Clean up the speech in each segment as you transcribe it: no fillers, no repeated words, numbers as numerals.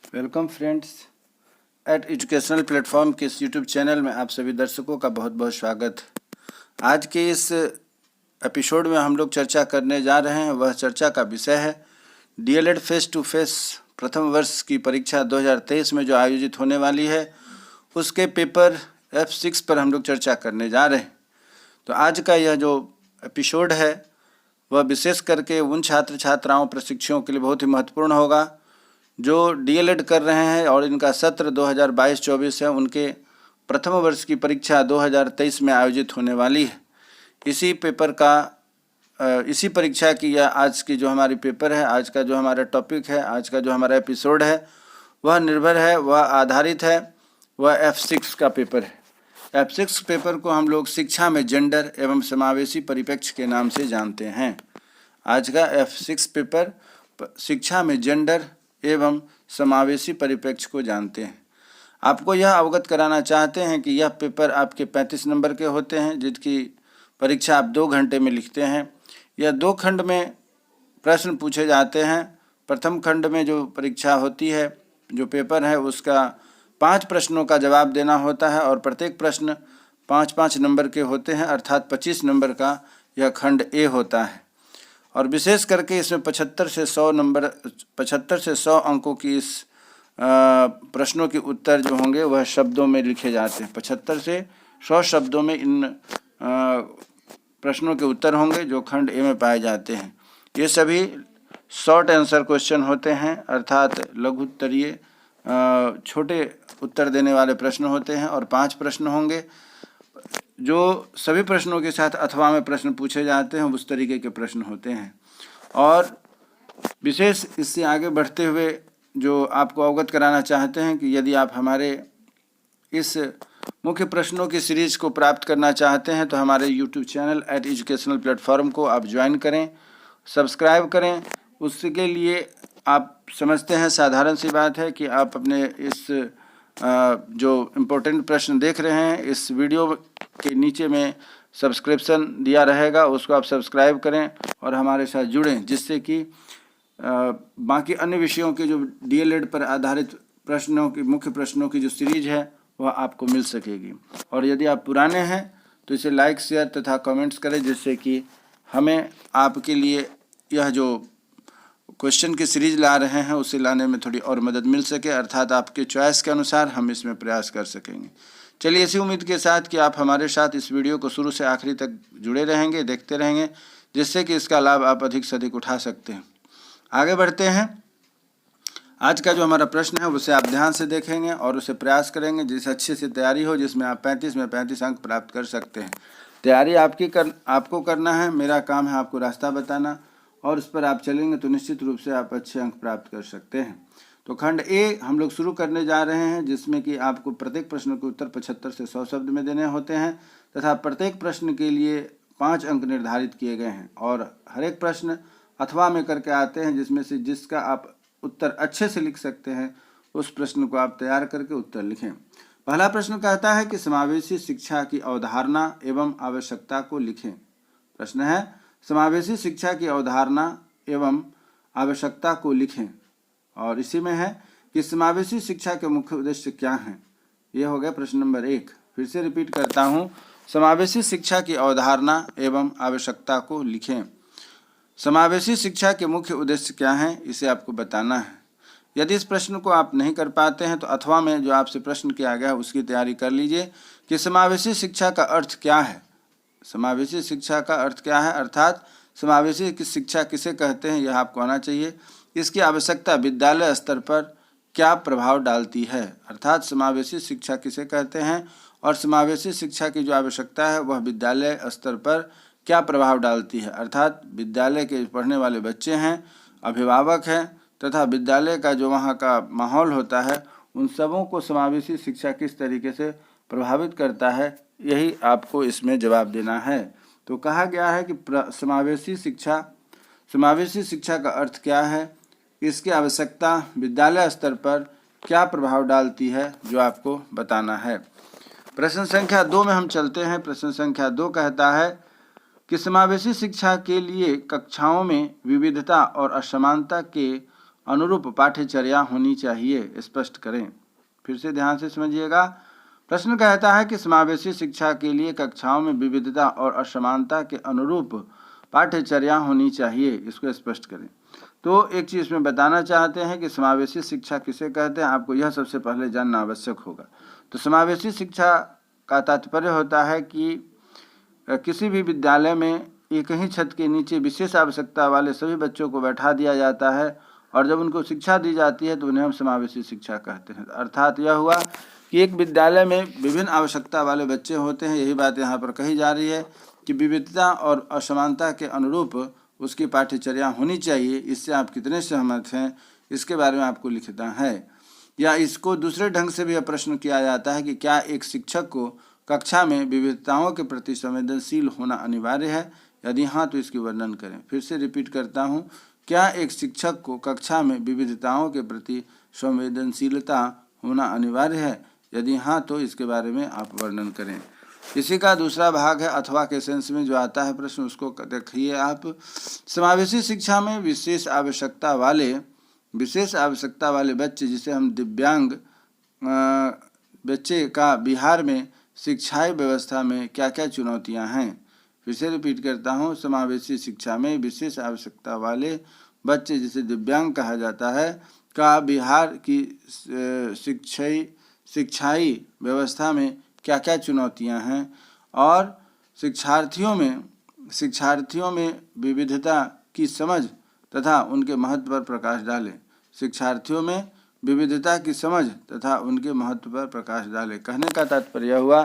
Welcome friends at educational platform के इस YouTube channel में आप सभी दर्शकों का बहुत बहुत स्वागत। आज के इस एपिसोड में हम लोग चर्चा करने जा रहे हैं, वह चर्चा का विषय है डीएलएड फेस टू फेस प्रथम वर्ष की परीक्षा 2023 में जो आयोजित होने वाली है उसके पेपर F6 पर हम लोग चर्चा करने जा रहे हैं। तो आज का यह जो एपिसोड है वह विशेष करके उन छात्र छात्राओं प्रशिक्षुओं के लिए बहुत ही महत्वपूर्ण होगा जो डीएलएड कर रहे हैं और इनका सत्र 2022-24 है। उनके प्रथम वर्ष की परीक्षा 2023 में आयोजित होने वाली है। इसी परीक्षा की या आज की जो हमारी पेपर है, आज का जो हमारा टॉपिक है, आज का जो हमारा एपिसोड है वह आधारित है वह F6 का पेपर है। F6 पेपर को हम लोग शिक्षा में जेंडर एवं समावेशी परिप्रेक्ष्य के नाम से जानते हैं। आज का F6 पेपर शिक्षा में जेंडर एवं समावेशी परिप्रेक्ष्य को जानते हैं। आपको यह अवगत कराना चाहते हैं कि यह पेपर आपके 35 नंबर के होते हैं, जिसकी परीक्षा आप 2 घंटे में लिखते हैं। यह 2 खंड में प्रश्न पूछे जाते हैं। प्रथम खंड में जो परीक्षा होती है, जो पेपर है, उसका 5 प्रश्नों का जवाब देना होता है और प्रत्येक प्रश्न 5-5 नंबर के होते हैं, अर्थात 25 नंबर का यह खंड ए होता है। और विशेष करके इसमें 75 से 100 अंकों की इस प्रश्नों के उत्तर जो होंगे वह शब्दों में लिखे जाते हैं। 75 से 100 शब्दों में इन प्रश्नों के उत्तर होंगे जो खंड ए में पाए जाते हैं। ये सभी शॉर्ट आंसर क्वेश्चन होते हैं, अर्थात लघु उत्तरीय छोटे उत्तर देने वाले प्रश्न होते हैं और 5 प्रश्न होंगे जो सभी प्रश्नों के साथ अथवा में प्रश्न पूछे जाते हैं, उस तरीके के प्रश्न होते हैं। और विशेष इससे आगे बढ़ते हुए जो आपको अवगत कराना चाहते हैं कि यदि आप हमारे इस मुख्य प्रश्नों की सीरीज को प्राप्त करना चाहते हैं तो हमारे YouTube channel at educational platform को आप ज्वाइन करें, सब्सक्राइब करें। उसके लिए आप समझते हैं साधारण सी बात है कि आप अपने इस जो इम्पोर्टेंट प्रश्न देख रहे हैं, इस वीडियो के नीचे में सब्सक्रिप्शन दिया रहेगा, उसको आप सब्सक्राइब करें और हमारे साथ जुड़ें, जिससे कि बाकी अन्य विषयों के जो डीएलएड पर आधारित मुख्य प्रश्नों की जो सीरीज है वह आपको मिल सकेगी। और यदि आप पुराने हैं तो इसे लाइक, शेयर तथा कमेंट्स करें, जिससे कि हमें आपके लिए यह जो क्वेश्चन की सीरीज ला रहे हैं उसे लाने में थोड़ी और मदद मिल सके, अर्थात आपके चॉइस के अनुसार हम इसमें प्रयास कर सकेंगे। चलिए इसी उम्मीद के साथ कि आप हमारे साथ इस वीडियो को शुरू से आखिरी तक जुड़े रहेंगे, देखते रहेंगे, जिससे कि इसका लाभ आप अधिक से अधिक उठा सकते हैं। आगे बढ़ते हैं। आज का जो हमारा प्रश्न है उसे आप ध्यान से देखेंगे और उसे प्रयास करेंगे जिससे अच्छे से तैयारी हो, जिसमें आप 35 में 35 अंक प्राप्त कर सकते हैं। तैयारी आपको करना है, मेरा काम है आपको रास्ता बताना, और इस पर आप चलेंगे तो निश्चित रूप से आप अच्छे अंक प्राप्त कर सकते हैं। तो खंड ए हम लोग शुरू करने जा रहे हैं, जिसमें कि आपको प्रत्येक प्रश्न के उत्तर 75 से 100 शब्द में देने होते हैं तथा प्रत्येक प्रश्न के लिए 5 अंक निर्धारित किए गए हैं और हर एक प्रश्न अथवा में करके आते हैं, जिसमें से जिसका आप उत्तर अच्छे से लिख सकते हैं उस प्रश्न को आप तैयार करके उत्तर लिखें। पहला प्रश्न कहता है कि समावेशी शिक्षा की अवधारणा एवं आवश्यकता को लिखें। प्रश्न है समावेशी शिक्षा की अवधारणा एवं आवश्यकता को लिखें, और इसी में है कि समावेशी शिक्षा के मुख्य उद्देश्य क्या हैं। यह हो गया प्रश्न नंबर 1। फिर से रिपीट करता हूँ, समावेशी शिक्षा की अवधारणा एवं आवश्यकता को लिखें। समावेशी शिक्षा के मुख्य उद्देश्य क्या हैं, इसे आपको बताना है। यदि इस प्रश्न को आप नहीं कर पाते हैं तो अथवा में जो आपसे प्रश्न किया गया है उसकी तैयारी कर लीजिए कि समावेशी शिक्षा का अर्थ क्या है। समावेशी शिक्षा का अर्थ क्या है, अर्थात समावेशी की शिक्षा किसे कहते हैं, यह आपको आना चाहिए। इसकी आवश्यकता विद्यालय स्तर पर क्या प्रभाव डालती है, अर्थात समावेशी शिक्षा किसे कहते हैं और समावेशी शिक्षा की जो आवश्यकता है वह विद्यालय स्तर पर क्या प्रभाव डालती है, अर्थात विद्यालय के पढ़ने वाले बच्चे हैं, अभिभावक हैं तथा विद्यालय का जो वहाँ का माहौल होता है, उन सबों को समावेशी शिक्षा किस तरीके से प्रभावित करता है, यही आपको इसमें जवाब देना है। तो कहा गया है कि समावेशी शिक्षा का अर्थ क्या है, इसकी आवश्यकता विद्यालय स्तर पर क्या प्रभाव डालती है, जो आपको बताना है। प्रश्न संख्या 2 में हम चलते हैं। प्रश्न संख्या 2 कहता है कि समावेशी शिक्षा के लिए कक्षाओं में विविधता और असमानता के अनुरूप पाठ्यचर्या होनी चाहिए, स्पष्ट करें। फिर से ध्यान से समझिएगा। प्रश्न कहता है कि समावेशी शिक्षा के लिए कक्षाओं में विविधता और असमानता के अनुरूप पाठ्यचर्या होनी चाहिए, इसको स्पष्ट करें। तो एक चीज़ में बताना चाहते हैं कि समावेशी शिक्षा किसे कहते हैं, आपको यह सबसे पहले जानना आवश्यक होगा। तो समावेशी शिक्षा का तात्पर्य होता है कि किसी भी विद्यालय में एक ही छत के नीचे विशेष आवश्यकता वाले सभी बच्चों को बैठा दिया जाता है और जब उनको शिक्षा दी जाती है तो उन्हें हम समावेशी शिक्षा कहते हैं। अर्थात यह हुआ कि एक विद्यालय में विभिन्न आवश्यकता वाले बच्चे होते हैं। यही बात यहाँ पर कही जा रही है कि विविधता और असमानता के अनुरूप उसकी पाठ्यचर्या होनी चाहिए। इससे आप कितने सहमत हैं, इसके बारे में आपको लिखना है। या इसको दूसरे ढंग से भी प्रश्न किया जाता है कि क्या एक शिक्षक को कक्षा में विविधताओं के प्रति संवेदनशील होना अनिवार्य है, यदि हाँ तो इसकी वर्णन करें। फिर से रिपीट करता हूँ, क्या एक शिक्षक को कक्षा में विविधताओं के प्रति संवेदनशीलता होना अनिवार्य है, यदि हाँ तो इसके बारे में आप वर्णन करें। इसी का दूसरा भाग है अथवा के सेंस में जो आता है प्रश्न, उसको देखिए आप। समावेशी शिक्षा में विशेष आवश्यकता वाले बच्चे, जिसे हम दिव्यांग बच्चे का बिहार में शिक्षा व्यवस्था में क्या क्या चुनौतियां हैं। फिर से रिपीट करता हूं, समावेशी शिक्षा में विशेष आवश्यकता वाले बच्चे, जिसे दिव्यांग कहा जाता है, का बिहार की शिक्षाई व्यवस्था में क्या क्या चुनौतियां हैं और शिक्षार्थियों में विविधता की समझ तथा उनके महत्व पर प्रकाश डालें। शिक्षार्थियों में विविधता की समझ तथा उनके महत्व पर प्रकाश डालें। कहने का तात्पर्य हुआ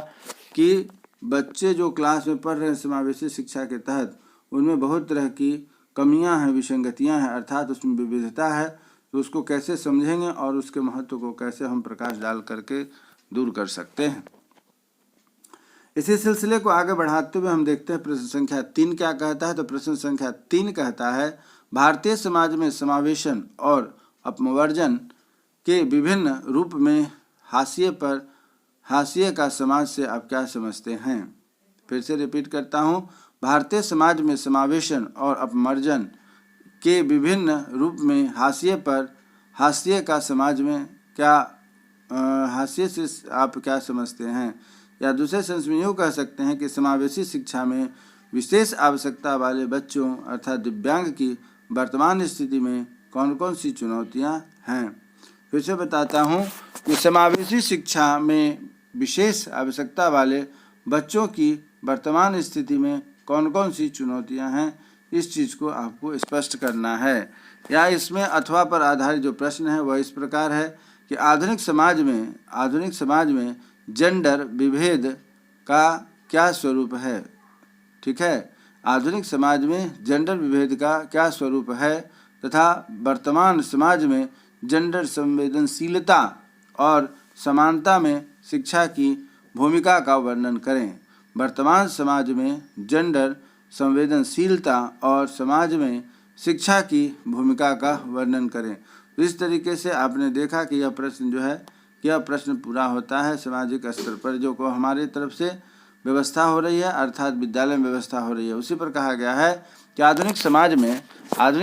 कि बच्चे जो क्लास में पढ़ रहे हैं समावेशी शिक्षा के तहत, उनमें बहुत तरह की कमियां हैं, विसंगतियां हैं, अर्थात उसमें विविधता है। तो उसको कैसे समझेंगे और उसके महत्व को कैसे हम प्रकाश डाल करके दूर कर सकते हैं। इसी सिलसिले को आगे बढ़ाते हुए हम देखते हैं प्रश्न संख्या 3 क्या कहता है। तो प्रश्न संख्या 3 कहता है, भारतीय समाज में समावेशन और अपवर्जन के विभिन्न रूप में हाशिए का समाज से आप क्या समझते हैं। फिर से रिपीट करता हूँ, भारतीय समाज में समावेशन और अपवर्जन के विभिन्न रूप में हाशिए का समाज में क्या हाशिए से आप क्या समझते हैं। या दूसरे सेंस में यूँ कह सकते हैं कि समावेशी शिक्षा में विशेष आवश्यकता वाले बच्चों अर्थात दिव्यांग की वर्तमान स्थिति में कौन कौन सी चुनौतियां हैं। फिर से बताता हूं कि समावेशी शिक्षा में विशेष आवश्यकता वाले बच्चों की वर्तमान स्थिति में कौन कौन सी चुनौतियां हैं, इस चीज़ को आपको स्पष्ट करना है। या इसमें अथवा पर आधारित जो प्रश्न है वह इस प्रकार है कि आधुनिक समाज में जेंडर विभेद का क्या स्वरूप है। ठीक है, आधुनिक समाज में जेंडर विभेद का क्या स्वरूप है तथा वर्तमान समाज में जेंडर संवेदनशीलता और समानता में शिक्षा की भूमिका का वर्णन करें। वर्तमान समाज में जेंडर संवेदनशीलता और समाज में शिक्षा की भूमिका का वर्णन करें। तो इस तरीके से आपने देखा कि यह प्रश्न जो है, यह प्रश्न पूरा होता है सामाजिक स्तर पर जो को हमारी तरफ से व्यवस्था हो रही है, अर्थात विद्यालय में व्यवस्था हो रही है। उसी पर कहा गया है कि आधुनिक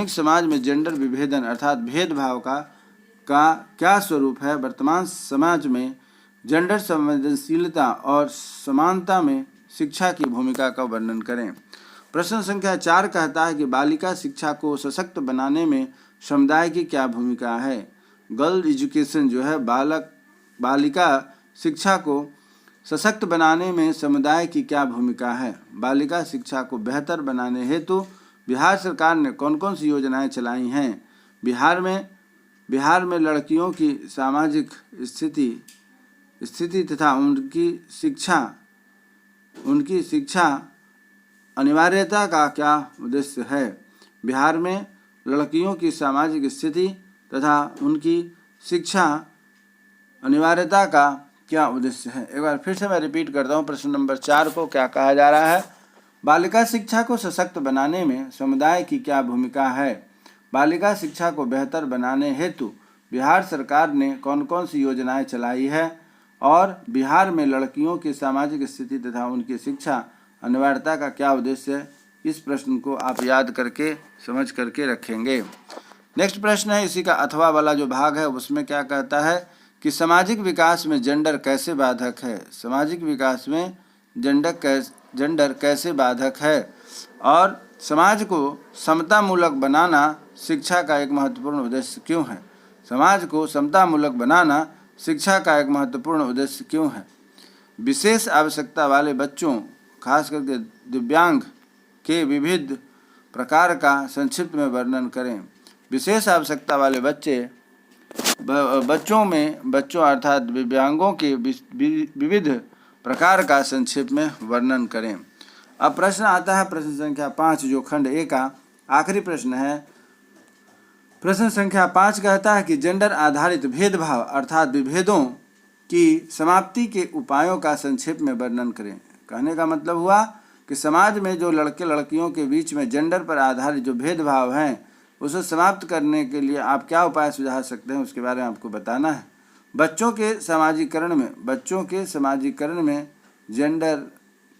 समाज में जेंडर विभेदन अर्थात भेदभाव का क्या स्वरूप है। वर्तमान समाज में जेंडर संवेदनशीलता और समानता में शिक्षा की भूमिका का वर्णन करें। प्रश्न संख्या 4 कहता है कि बालिका शिक्षा को सशक्त बनाने में समुदाय की क्या भूमिका है। गर्ल एजुकेशन जो है, बालिका शिक्षा को सशक्त बनाने में समुदाय की क्या भूमिका है। बालिका शिक्षा को बेहतर बनाने हेतु बिहार सरकार ने कौन कौन सी योजनाएं चलाई हैं। बिहार में लड़कियों की सामाजिक स्थिति तथा उनकी शिक्षा अनिवार्यता का क्या उद्देश्य है। बिहार में लड़कियों की सामाजिक स्थिति तथा उनकी शिक्षा अनिवार्यता का क्या उद्देश्य है। एक बार फिर से मैं रिपीट करता हूँ प्रश्न नंबर 4 को। क्या कहा जा रहा है, बालिका शिक्षा को सशक्त बनाने में समुदाय की क्या भूमिका है। बालिका शिक्षा को बेहतर बनाने हेतु बिहार सरकार ने कौन कौन सी योजनाएं चलाई है और बिहार में लड़कियों की सामाजिक स्थिति तथा उनकी शिक्षा अनिवार्यता का क्या उद्देश्य है। इस प्रश्न को आप याद करके समझ करके रखेंगे। नेक्स्ट प्रश्न है इसी का अथवा वाला जो भाग है उसमें क्या कहता है कि सामाजिक विकास में जेंडर कैसे बाधक है। सामाजिक विकास में जेंडर कैसे बाधक है और समाज को समतामूलक बनाना शिक्षा का एक महत्वपूर्ण उद्देश्य क्यों है। समाज को समतामूलक बनाना शिक्षा का एक महत्वपूर्ण उद्देश्य क्यों है। विशेष आवश्यकता वाले बच्चों खास करके दिव्यांग के विविध प्रकार का संक्षिप्त में वर्णन करें। विशेष आवश्यकता वाले बच्चों अर्थात दिव्यांगों के विविध प्रकार का संक्षेप में वर्णन करें। अब प्रश्न आता है प्रश्न संख्या 5 जो खंड ए का आखिरी प्रश्न है। प्रश्न संख्या 5 कहता है कि जेंडर आधारित भेदभाव अर्थात विभेदों की समाप्ति के उपायों का संक्षेप में वर्णन करें। कहने का मतलब हुआ कि समाज में जो लड़के लड़कियों के बीच में जेंडर पर आधारित जो भेदभाव हैं उसे समाप्त करने के लिए आप क्या उपाय सुझा सकते हैं उसके बारे में आपको बताना है। बच्चों के समाजीकरण में जेंडर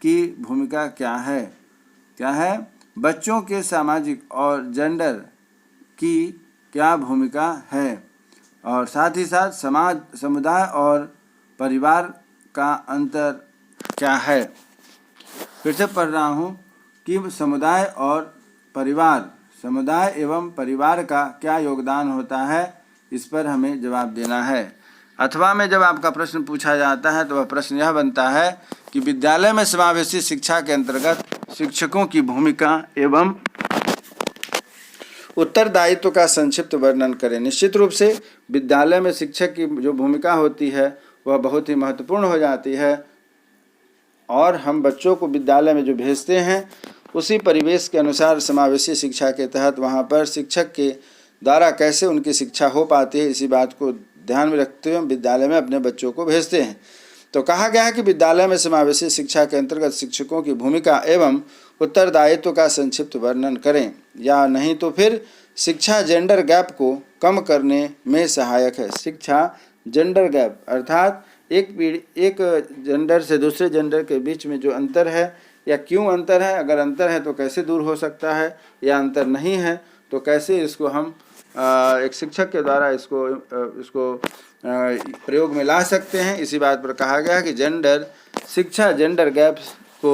की भूमिका क्या है बच्चों के सामाजिक और जेंडर की क्या भूमिका है और साथ ही साथ समुदाय और परिवार का अंतर क्या है। फिर से पढ़ रहा हूँ कि समुदाय एवं परिवार का क्या योगदान होता है, इस पर हमें जवाब देना है। अथवा में जब आपका प्रश्न पूछा जाता है तो वह प्रश्न यह बनता है कि विद्यालय में समावेशी शिक्षा के अंतर्गत शिक्षकों की भूमिका एवं उत्तरदायित्व का संक्षिप्त वर्णन करें। निश्चित रूप से विद्यालय में शिक्षक की जो भूमिका होती है वह बहुत ही महत्वपूर्ण हो जाती है और हम बच्चों को विद्यालय में जो भेजते हैं उसी परिवेश के अनुसार समावेशी शिक्षा के तहत वहाँ पर शिक्षक के द्वारा कैसे उनकी शिक्षा हो पाती है इसी बात को ध्यान में रखते हुए विद्यालय में अपने बच्चों को भेजते हैं। तो कहा गया है कि विद्यालय में समावेशी शिक्षा के अंतर्गत शिक्षकों की भूमिका एवं उत्तरदायित्व का संक्षिप्त वर्णन करें, या नहीं तो फिर शिक्षा जेंडर गैप को कम करने में सहायक है। शिक्षा जेंडर गैप अर्थात एक जेंडर से दूसरे जेंडर के बीच में जो अंतर है या क्यों अंतर है, अगर अंतर है तो कैसे दूर हो सकता है, या अंतर नहीं है तो कैसे इसको हम एक शिक्षक के द्वारा इसको प्रयोग में ला सकते हैं। इसी बात पर कहा गया कि शिक्षा जेंडर गैप को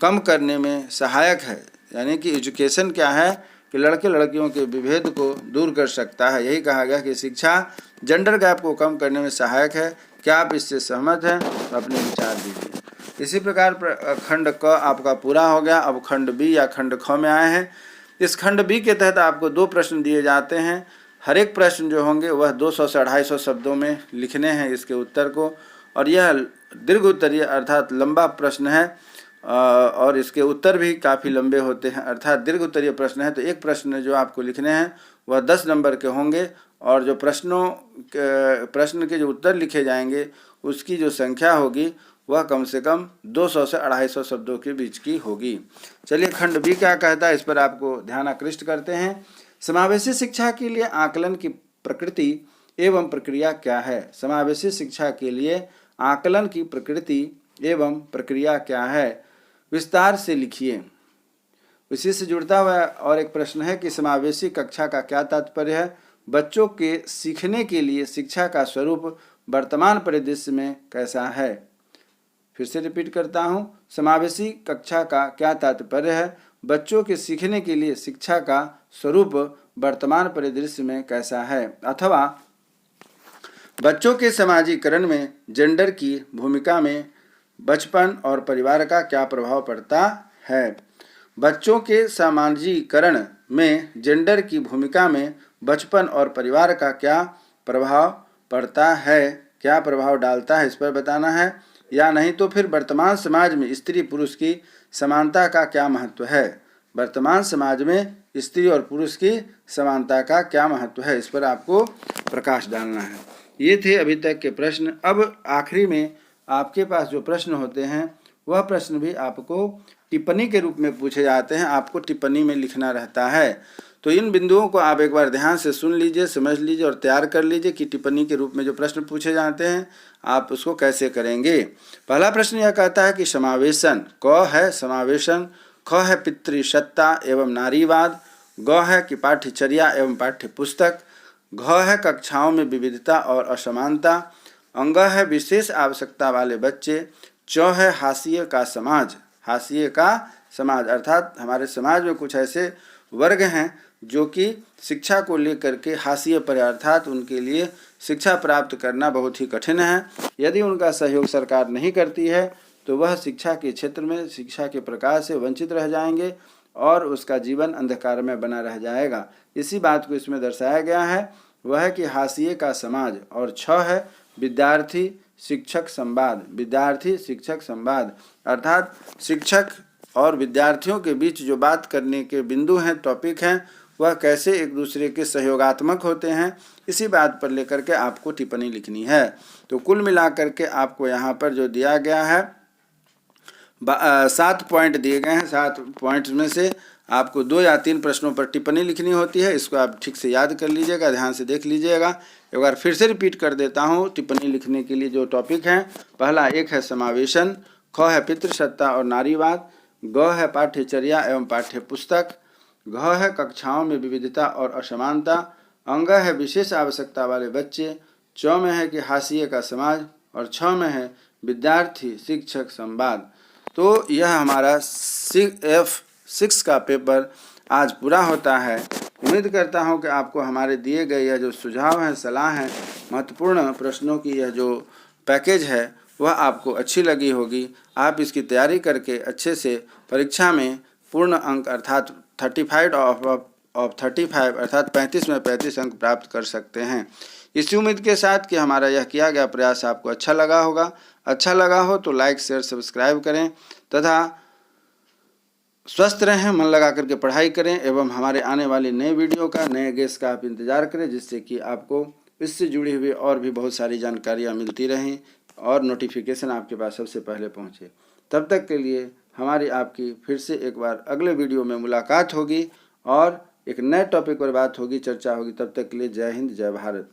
कम करने में सहायक है, यानी कि एजुकेशन क्या है कि लड़के लड़कियों के विभेद को दूर कर सकता है। यही कहा गया कि शिक्षा जेंडर गैप को कम करने में सहायक है। क्या आप इससे सहमत हैं तो अपने विचार दीजिए। इसी प्रकार खंड क आपका पूरा हो गया। अब खंड बी या खंड ख में आए हैं। इस खंड बी के तहत आपको 2 प्रश्न दिए जाते हैं। हर एक प्रश्न जो होंगे वह 200 से 250 शब्दों में लिखने हैं इसके उत्तर को, और यह दीर्घ उत्तरीय अर्थात लंबा प्रश्न है और इसके उत्तर भी काफ़ी लंबे होते हैं। अर्थात दीर्घ उत्तरीय प्रश्न है तो एक प्रश्न जो आपको लिखने हैं वह 10 नंबर के होंगे और जो प्रश्न के जो उत्तर लिखे जाएंगे उसकी जो संख्या होगी वह कम से कम 200 से 250 शब्दों के बीच की होगी। चलिए खंड बी क्या कहता है इस पर आपको ध्यान आकृष्ट करते हैं। समावेशी शिक्षा के लिए आकलन की प्रकृति एवं प्रक्रिया क्या है। समावेशी शिक्षा के लिए आकलन की प्रकृति एवं प्रक्रिया क्या है, विस्तार से लिखिए। इसी से जुड़ता हुआ और एक प्रश्न है कि समावेशी कक्षा का क्या तात्पर्य है। बच्चों के सीखने के लिए शिक्षा का स्वरूप वर्तमान परिदृश्य में कैसा है। फिर से रिपीट करता हूँ, समावेशी कक्षा का क्या तात्पर्य है। बच्चों के सीखने के लिए शिक्षा का स्वरूप वर्तमान परिदृश्य में कैसा है। अथवा बच्चों के समाजीकरण में जेंडर की भूमिका में बचपन और परिवार का क्या प्रभाव पड़ता है। बच्चों के समाजीकरण में जेंडर की भूमिका में बचपन और परिवार का क्या प्रभाव पड़ता है, क्या प्रभाव डालता है, इस पर बताना है। या नहीं तो फिर वर्तमान समाज में स्त्री पुरुष की समानता का क्या महत्व है। वर्तमान समाज में स्त्री और पुरुष की समानता का क्या महत्व है, इस पर आपको प्रकाश डालना है। ये थे अभी तक के प्रश्न। अब आखिरी में आपके पास जो प्रश्न होते हैं वह प्रश्न भी आपको टिप्पणी के रूप में पूछे जाते हैं। आपको टिप्पणी में लिखना रहता है। तो इन बिंदुओं को आप एक बार ध्यान से सुन लीजिए, समझ लीजिए और तैयार कर लीजिए कि टिप्पणी के रूप में जो प्रश्न पूछे जाते हैं आप उसको कैसे करेंगे। पहला प्रश्न यह कहता है कि समावेशन क है समावेशन, ख है पितृसत्ता एवं नारीवाद, ग है कि पाठ्यचर्या एवं पाठ्य पुस्तक। घ है कक्षाओं में विविधता और असमानता। अंग है विशेष आवश्यकता वाले बच्चे। च है हाशिए का समाज। हाशिए का समाज अर्थात हमारे समाज में कुछ ऐसे वर्ग हैं जो कि शिक्षा को लेकर के हाशिए पर, अर्थात उनके लिए शिक्षा प्राप्त करना बहुत ही कठिन है। यदि उनका सहयोग सरकार नहीं करती है तो वह शिक्षा के क्षेत्र में, शिक्षा के प्रकाश से वंचित रह जाएंगे और उसका जीवन अंधकार में बना रह जाएगा। इसी बात को इसमें दर्शाया गया है। वह है कि हाशिए का समाज। और 6 है विद्यार्थी शिक्षक संवाद। विद्यार्थी शिक्षक संवाद अर्थात शिक्षक और विद्यार्थियों के बीच जो बात करने के बिंदु हैं, टॉपिक हैं, वह कैसे एक दूसरे के सहयोगात्मक होते हैं, इसी बात पर लेकर के आपको टिप्पणी लिखनी है। तो कुल मिलाकर के आपको यहाँ पर जो दिया गया है 7 पॉइंट दिए गए हैं। 7 पॉइंट्स में से आपको 2 या 3 प्रश्नों पर टिप्पणी लिखनी होती है। इसको आप ठीक से याद कर लीजिएगा, ध्यान से देख लीजिएगा। एक बार फिर से रिपीट कर देता हूँ टिप्पणी लिखने के लिए जो टॉपिक हैं। पहला 1 है समावेशन। ख है पितृसत्ता और नारीवाद। ग है पाठ्यचर्या एवं पाठ्य पुस्तक। घ है कक्षाओं में विविधता और असमानता। अंग है विशेष आवश्यकता वाले बच्चे। च में है कि हाशिए का समाज। और 6 में है विद्यार्थी शिक्षक संवाद। तो यह हमारा F6 का पेपर आज पूरा होता है। उम्मीद करता हूं कि आपको हमारे दिए गए यह जो सुझाव हैं, सलाह हैं, महत्वपूर्ण प्रश्नों की यह जो पैकेज है वह आपको अच्छी लगी होगी। आप इसकी तैयारी करके अच्छे से परीक्षा में पूर्ण अंक अर्थात 35 ऑफ 35 अर्थात 35 में 35 अंक प्राप्त कर सकते हैं। इसी उम्मीद के साथ कि हमारा यह किया गया प्रयास आपको अच्छा लगा होगा। अच्छा लगा हो तो लाइक शेयर सब्सक्राइब करें तथा स्वस्थ रहें, मन लगा करके पढ़ाई करें एवं हमारे आने वाली नए वीडियो का, नए गेस्ट का आप इंतज़ार करें, जिससे कि आपको इससे जुड़ी हुई और भी बहुत सारी जानकारियाँ मिलती रहें और नोटिफिकेशन आपके पास सबसे पहले पहुँचे। तब तक के लिए हमारी आपकी फिर से एक बार अगले वीडियो में मुलाकात होगी और एक नए टॉपिक पर बात होगी, चर्चा होगी। तब तक के लिए जय हिंद, जय भारत।